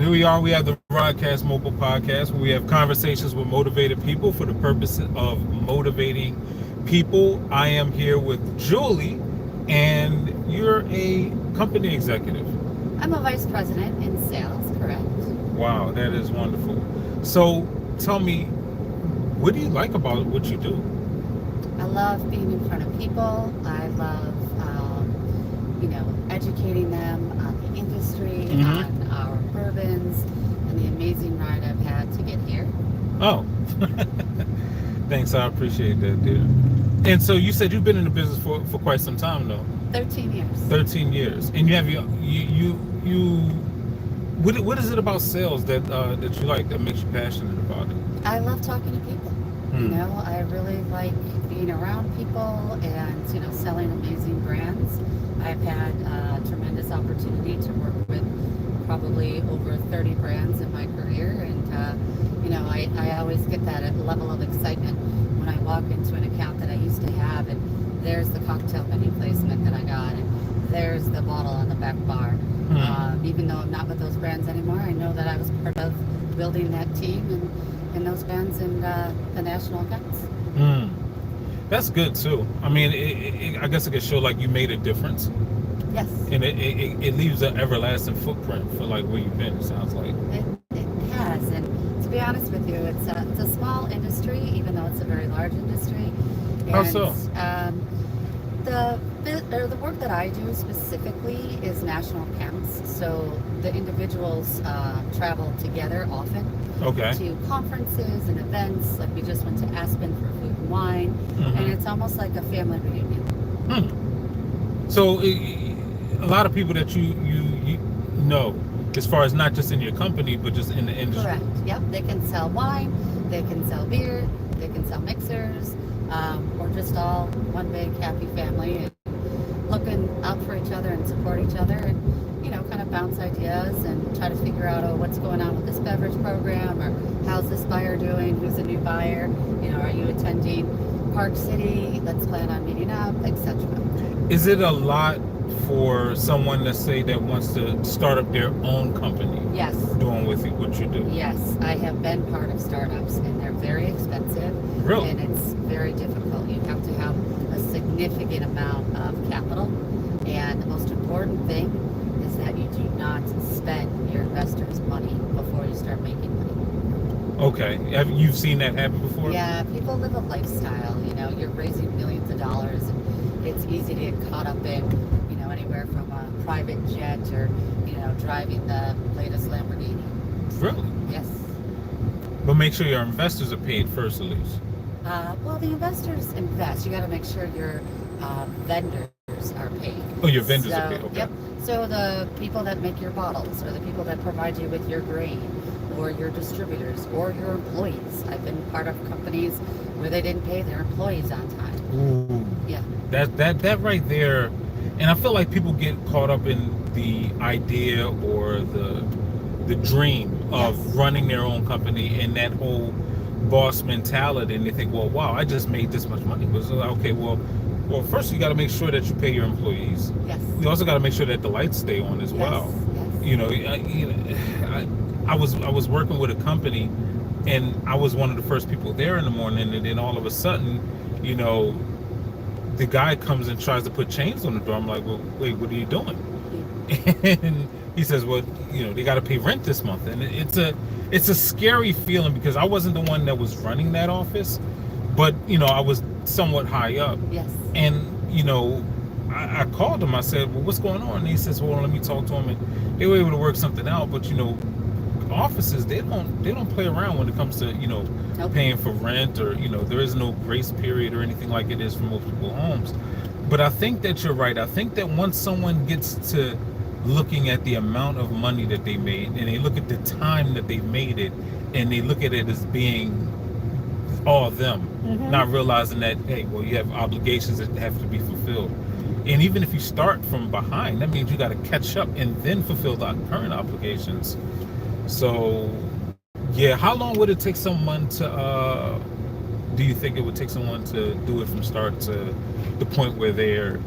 here we are. We have the Broadcast Mobile Podcast, where we have conversations with motivated people for the purpose of motivating people. I am here with Julie, and you're a company executive. I'm a vice president in sales, correct? Wow, that is wonderful. So tell me, what do you like about what you do? I love being in front of people. I love, educating them on the industry, on our bourbons, and the amazing ride I've had to get here. Oh, thanks. I appreciate that, dear. And so you said you've been in the business for quite some time, though. 13 years. 13 years. And you have what is it about sales that you like, that makes you passionate about it? I love talking to people. I really like being around people and, selling amazing brands. I've had a tremendous opportunity to work with probably over 30 brands in my career. And, I always get that level of excitement when I walk into an account that I used to have, and there's the cocktail menu placement that I got, and there's the bottle on the back bar. Even though I'm not with those brands anymore, I know that I was part of building that team and those brands and the national accounts. That's good too. I mean, I guess it could show like you made a difference. Yes. And it leaves an everlasting footprint for like where you've been. It sounds like it has. And to be honest with you, it's a small industry, even though it's a very large industry. And, how so? The work that I do specifically is national accounts. So the individuals travel together often. Okay. To conferences and events. Like we just went to Aspen for food and wine, and it's almost like a family reunion. So a lot of people that you know, as far as not just in your company, but just in the industry. Correct. Yep. They can sell wine, they can sell beer, they can sell mixers, or just all one big happy family and looking out for each other and support each other, and kind of bounce ideas and try to figure out, what's going on with this beverage program, or how's this buyer doing, who's a new buyer, are you attending Park City, let's plan on meeting up, etc. Is it a lot for someone, let's say, that wants to start up their own company? Yes. Doing with what you do? Yes, I have been part of startups, and they're very expensive. Really? And it's very difficult. You have to have a significant amount of capital, and the most important thing is that you do not spend your investors' money before you start making money. Okay. Have you seen that happen before? Yeah, people live a lifestyle. You're raising millions of dollars, and it's easy to get caught up in, anywhere from a private jet or, driving the latest Lamborghini. Really? Yes. But make sure your investors are paid first, at least. Well, the investors invest. You got to make sure your vendors are paid. Oh, your vendors are paid. Okay. Yep. So the people that make your bottles, or the people that provide you with your grain, or your distributors, or your employees. I've been part of companies where they didn't pay their employees on time. Ooh. Yeah. That right there, and I feel like people get caught up in the idea or the dream of running their own company and that whole boss mentality, and they think, well, wow, I just made this much money. But it's like, okay, well, first you got to make sure that you pay your employees. Yes. You also got to make sure that the lights stay on as well. Yes. I was working with a company, and I was one of the first people there in the morning, and then all of a sudden, the guy comes and tries to put chains on the door. I'm like, well, wait, what are you doing? And he says, well, they got to pay rent this month. And it's a scary feeling, because I wasn't the one that was running that office, but, I was somewhat high up. Yes. And, I called him. I said, well, what's going on? And he says, well, let me talk to him. And they were able to work something out. But, offices, they don't play around when it comes to, Nope. paying for rent, or, there is no grace period or anything like it is for most people's homes. But I think that you're right. I think that once someone gets to looking at the amount of money that they made, and they look at the time that they made it, and they look at it as being all of them, not realizing that, hey, well, you have obligations that have to be fulfilled. And even if you start from behind, that means you got to catch up and then fulfill the current obligations. So, yeah, how long would it take someone to, do you think it would take someone to do it from start to the point where they're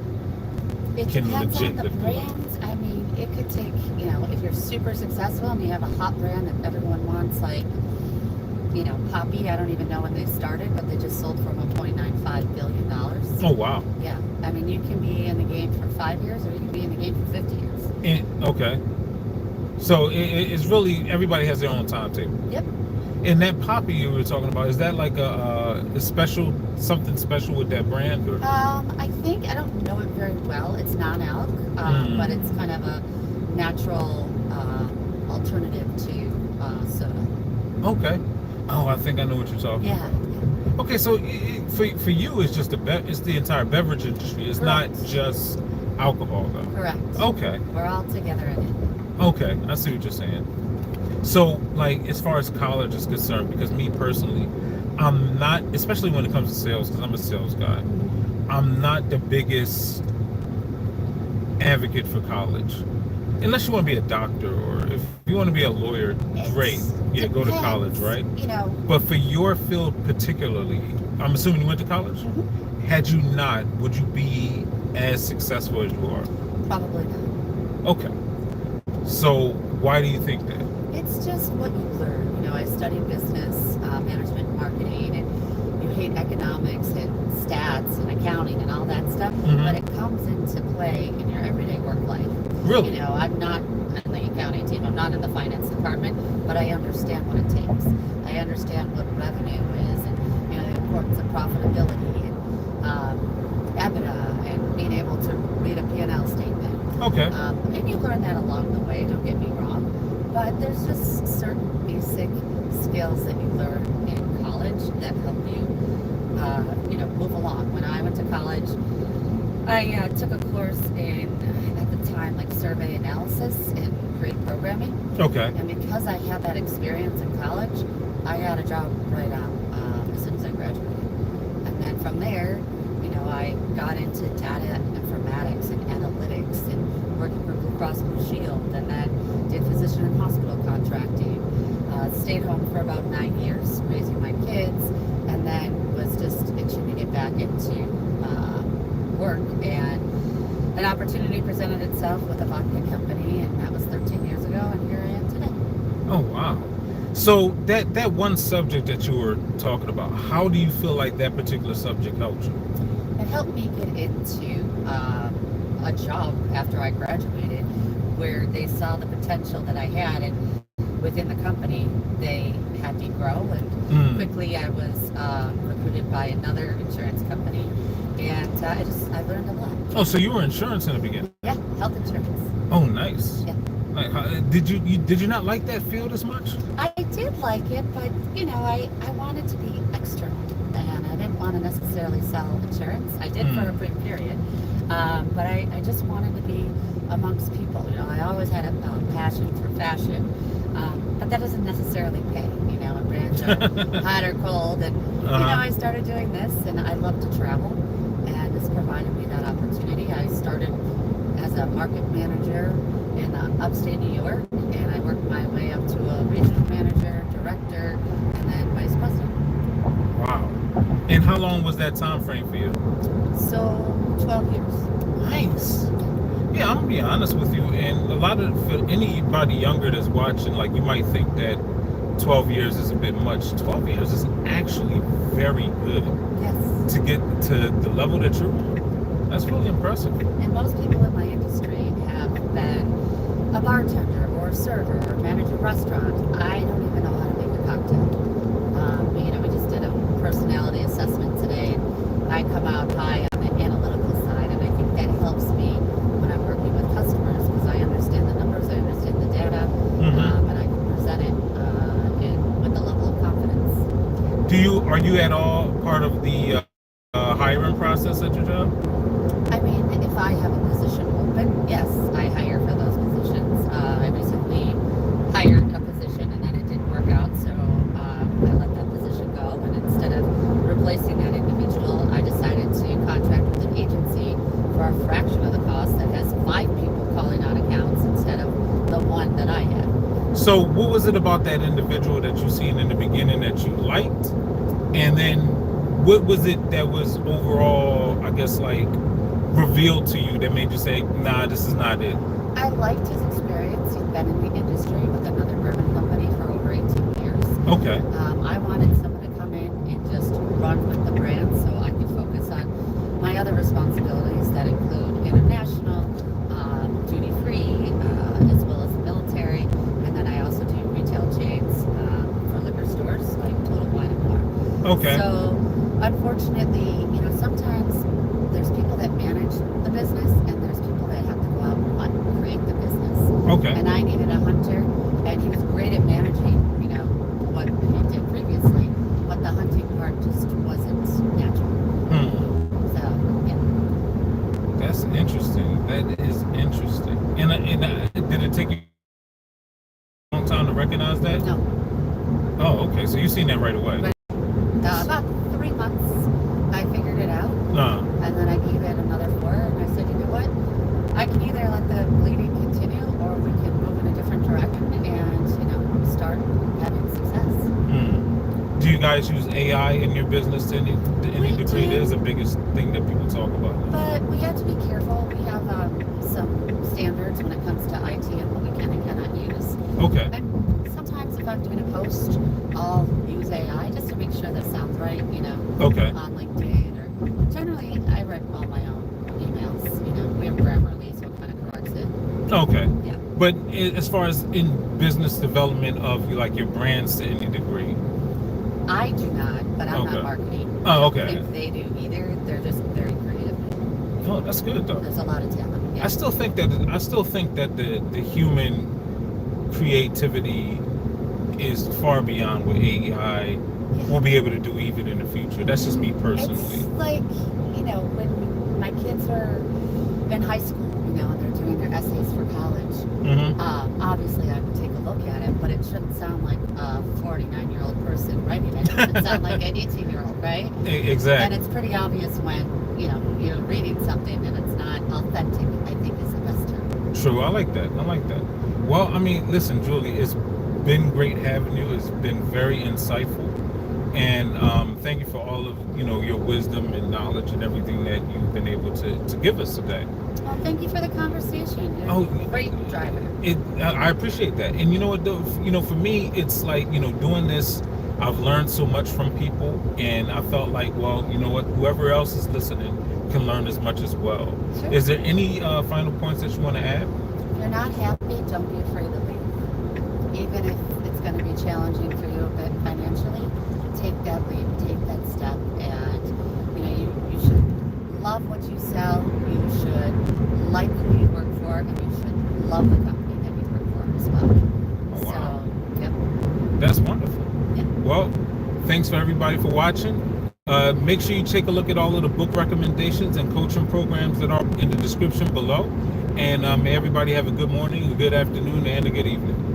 It can depends legit on the live the life? brands. I mean, it could take, if you're super successful and you have a hot brand that everyone wants, like, Poppy, I don't even know when they started, but they just sold for $1.95 billion. Oh, wow. Yeah. I mean, you can be in the game for 5 years or you can be in the game for 50 years. Okay. So it's really, everybody has their own timetable. Yep. And that Poppy you were talking about, is that like a special, something special with that brand? Or? I think, I don't know it very well. It's non-alc, but it's kind of a natural alternative to soda. Okay. Oh, I think I know what you're talking about. Yeah. Okay, so for you, it's just it's the entire beverage industry. It's Correct. not just alcohol, though. Correct. Okay. We're all together in it. Okay, I see what you're saying. So, like, as far as college is concerned, because me personally, I'm not, especially when it comes to sales, because I'm a sales guy, I'm not the biggest advocate for college. Unless you want to be a doctor, or if you want to be a lawyer, great. Yeah, go to college, right? But for your field particularly, I'm assuming you went to college? Mm-hmm. Had you not, would you be as successful as you are? Probably not. Okay. So why do you think that? It's just what you learn. I studied business, management, and marketing, and you hate economics and stats and accounting and all that stuff, but it comes into play in your everyday work life. Really? I'm not on the accounting team, I'm not in the finance department, but I understand what it takes. I understand what revenue is, and the importance of profitability and EBITDA, and being able to read a P&L statement. Okay. And you learn that along the way, don't get me wrong, but there's just certain basic skills that you learn in college that help you, move along. When I went to college, I took a course in, at the time, like survey analysis and creative programming. Okay. And because I had that experience in college, I got a job right out as soon as I graduated. And then from there, I got into data informatics and analytics and working for Blue Cross Blue Shield, and then did physician and hospital contracting. Stayed home for about 9 years raising my kids, and then was just itching to get back into work, and an opportunity presented itself with a vodka company, and that was 13 years ago, and here I am today. Oh, wow. So that one subject that you were talking about, how do you feel like that particular subject helped you? It helped me get into a job after I graduated where they saw the potential that I had, and within the company they had me grow, and quickly I was recruited by another insurance company, and I learned a lot. Oh, so you were insurance in the beginning? Yeah, health insurance. Oh, nice. Yeah. Did you not like that field as much? I did like it, but I wanted to be external, and I didn't want to necessarily sell insurance. I did for a brief period, but I just wanted to be amongst people. I always had a passion for fashion, but that doesn't necessarily pay. And brands are hot or cold, and I started doing this, and I love to travel, and this provided me that opportunity. I started as a market manager in upstate New York, and I worked my way up to a regional manager, director, and then vice president. Wow. And how long was that time frame for you? So 12 years. Nice. Yeah, I'm gonna be honest with you, and for anybody younger that's watching, like, you might think that 12 years is a bit much. 12 years is actually very good. Yes. To get to the level that you're on. That's really impressive. And most people in my industry have been a bartender or a server or manage a restaurant. I don't even know how to make a cocktail. We just did a personality assessment today, and I come out high on the analytical side, and I think that helps me when I'm working with customers, because I understand the numbers, I understand the data, and I can present it with a level of confidence. Are you at all part of the hiring process at your job? I mean, if I have a position open, yes, I hire for those positions. I recently hired a position, and then it didn't work out, so I let that position go. And instead of replacing that individual, I decided to contract with an agency for a fraction of the cost that has 5 people calling out accounts instead of the one that I had. So what was it about that individual that you seen in the beginning that you liked? And then what was it that was overall, I guess, like, revealed to you that made you say, nah, this is not it? I liked his experience. He'd been in the industry with another bourbon company for over 18 years. Okay. I wanted someone to come in and just run with the brand so I could focus on my other responsibilities that include international, duty-free, as well as the military. And then I also do retail chains for liquor stores like Total Wine and Bar. Okay. So unfortunately, sometimes there's people that manage the business and there's people that have to go out and create the business. Okay. And I needed a hunter, and he was great at managing, what he did previously, but the hunting part just wasn't natural. So, yeah. That's interesting. That is interesting. And did it take you a long time to recognize that? No. Oh, okay. So you seen that right away. Right. About 3 months, I figured it out. And then I gave it another 4, and I said, you know what? I can either let the bleeding continue, or we can move in a different direction and, start having success. Do you guys use AI in your business to any We degree? do. It is the biggest thing that people talk about. But we have to be careful. We have some standards when it comes to IT and what we can and cannot use. Okay. And sometimes if I'm doing a post, I'll use AI just to make sure that sounds right, Okay. on LinkedIn. Or generally, I write all my own emails. We have Grammarly, so it kind of corrects it. Okay. Yeah. But as far as in business development of like your brands to any degree? I do not, but I'm Okay. not marketing. Oh, I okay. don't think they do either. They're just very creative. Oh, that's good though. There's a lot of talent. Yeah. I still think that the human creativity is far beyond what AI will be able to do even in the future. That's just me personally. It's like, when my kids are in high school, and they're doing their essays for college, obviously I would take a look at it, but it shouldn't sound like a 49-year-old person writing it. It should sound like an 18-year-old, right? Exactly. And it's pretty obvious when, you're reading something and it's not authentic, I think is the best term. True. I like that. Well, I mean, listen, Julie, it's been great having you. It's been very insightful. And thank you for all of your wisdom and knowledge and everything that you've been able to give us today. Well, thank you for the conversation. You're a great driver. I appreciate that. And you know what, though, for me, it's like doing this. I've learned so much from people, and I felt like, well, you know what, whoever else is listening can learn as much as well. Sure. Is there any final points that you want to add? If you're not happy, don't be afraid to leave. Even if it's going to be challenging for you a bit financially, take that leap, take that step, and you should love what you sell. You should like who you work for, and you should love the company that you work for as well. Oh, wow. So, yep. That's wonderful. Yep. Well, thanks for everybody for watching. Make sure you take a look at all of the book recommendations and coaching programs that are in the description below. And may everybody have a good morning, a good afternoon, and a good evening.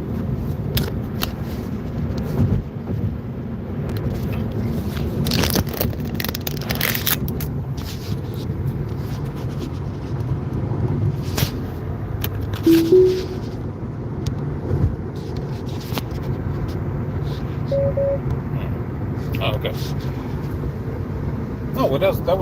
Oh, okay. Oh, well, that was